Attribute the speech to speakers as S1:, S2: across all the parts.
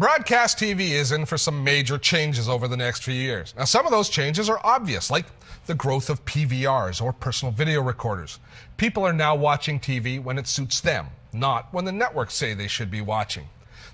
S1: Broadcast TV is in for some major changes over the next few years. Now, some of those changes are obvious, like the growth of PVRs, or personal video recorders. People are now watching TV when it suits them, not when the networks say they should be watching.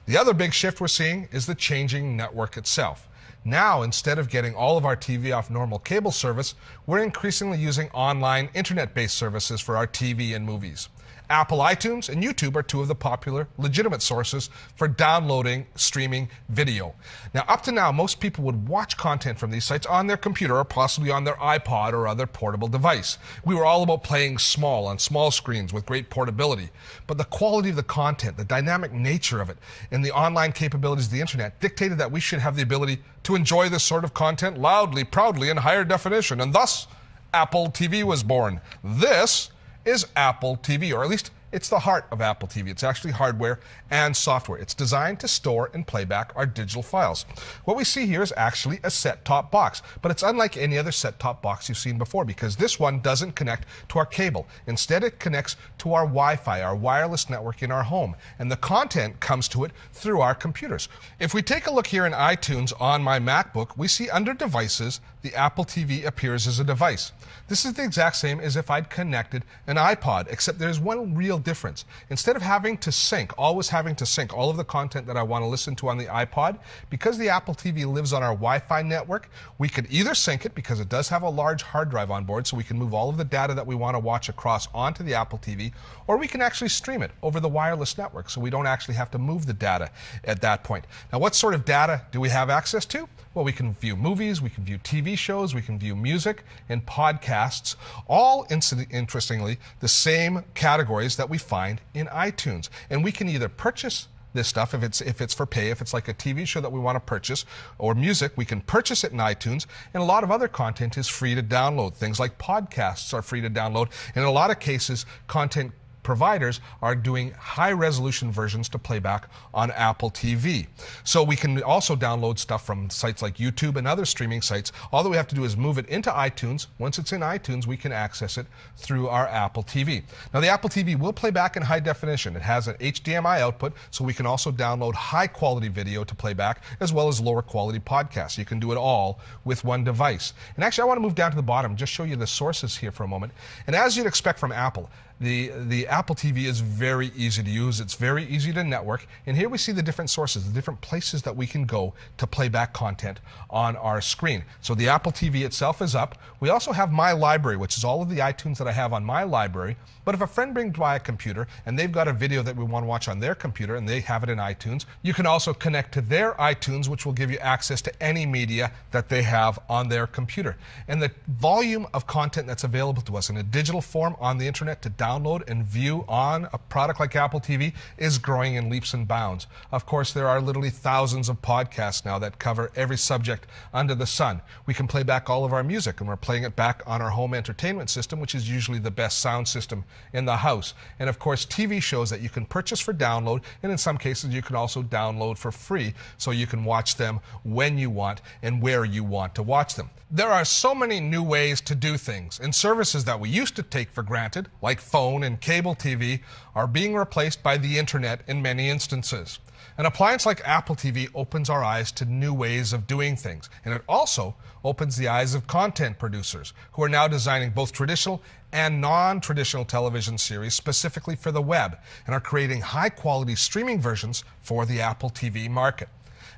S1: The other big shift we're seeing is the changing network itself. Now, instead of getting all of our TV off normal cable service, we're increasingly using online internet-based services for our TV and movies. Apple iTunes and YouTube are two of the popular, legitimate sources for downloading, streaming video. Now, up to now, most people would watch content from these sites on their computer or possibly on their iPod or other portable device. We were all about playing small on small screens with great portability. But the quality of the content, the dynamic nature of it, and the online capabilities of the internet dictated that we should have the ability to enjoy this sort of content loudly, proudly, in higher definition. And thus, Apple TV was born. This is Apple TV, or at least it's the heart of Apple TV. It's actually hardware and software. It's designed to store and play back our digital files. What we see here is actually a set-top box, but it's unlike any other set-top box you've seen before because this one doesn't connect to our cable. Instead, it connects to our Wi-Fi, our wireless network in our home, and the content comes to it through our computers. If we take a look here in iTunes on my MacBook, we see under Devices, the Apple TV appears as a device. This is the exact same as if I'd connected an iPod, except there's one real difference. Instead of having to sync, always having to sync all of the content that I want to listen to on the iPod, because the Apple TV lives on our Wi-Fi network, we could either sync it, because it does have a large hard drive on board, so we can move all of the data that we want to watch across onto the Apple TV, or we can actually stream it over the wireless network, so we don't actually have to move the data at that point. Now, what sort of data do we have access to? Well, we can view movies, we can view TV shows, we can view music and podcasts, all interestingly the same categories that we find in iTunes. And we can either purchase this stuff if it's for pay, if it's like a TV show that we want to purchase, or music, we can purchase it in iTunes, and a lot of other content is free to download. Things like podcasts are free to download, and in a lot of cases, content providers are doing high-resolution versions to play back on Apple TV. So we can also download stuff from sites like YouTube and other streaming sites. All that we have to do is move it into iTunes. Once it's in iTunes, we can access it through our Apple TV. Now, the Apple TV will play back in high definition. It has an HDMI output, so we can also download high-quality video to play back, as well as lower-quality podcasts. You can do it all with one device. And actually, I want to move down to the bottom, just show you the sources here for a moment. And as you'd expect from Apple, the Apple TV is very easy to use. It's very easy to network. And here we see the different sources, the different places that we can go to play back content on our screen. So the Apple TV itself is up. We also have My Library, which is all of the iTunes that I have on my library. But if a friend brings by a computer and they've got a video that we want to watch on their computer and they have it in iTunes, you can also connect to their iTunes, which will give you access to any media that they have on their computer. And the volume of content that's available to us in a digital form on the internet to download and view on a product like Apple TV is growing in leaps and bounds. Of course, there are literally thousands of podcasts now that cover every subject under the sun. We can play back all of our music, and we're playing it back on our home entertainment system, which is usually the best sound system in the house. And of course, TV shows that you can purchase for download, and in some cases you can also download for free, so you can watch them when you want and where you want to watch them. There are so many new ways to do things, and services that we used to take for granted, like phone and cable TV, are being replaced by the internet in many instances. An appliance like Apple TV opens our eyes to new ways of doing things, and it also opens the eyes of content producers who are now designing both traditional and non-traditional television series specifically for the web, and are creating high-quality streaming versions for the Apple TV market.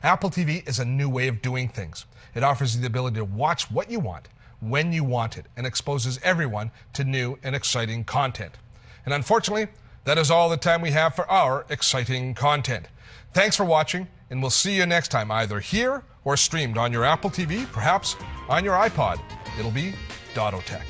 S1: Apple TV is a new way of doing things. It offers you the ability to watch what you want, when you want it, and exposes everyone to new and exciting content. And unfortunately, that is all the time we have for our exciting content. Thanks for watching, and we'll see you next time, either here or streamed on your Apple TV, perhaps on your iPod. It'll be Dotto Tech.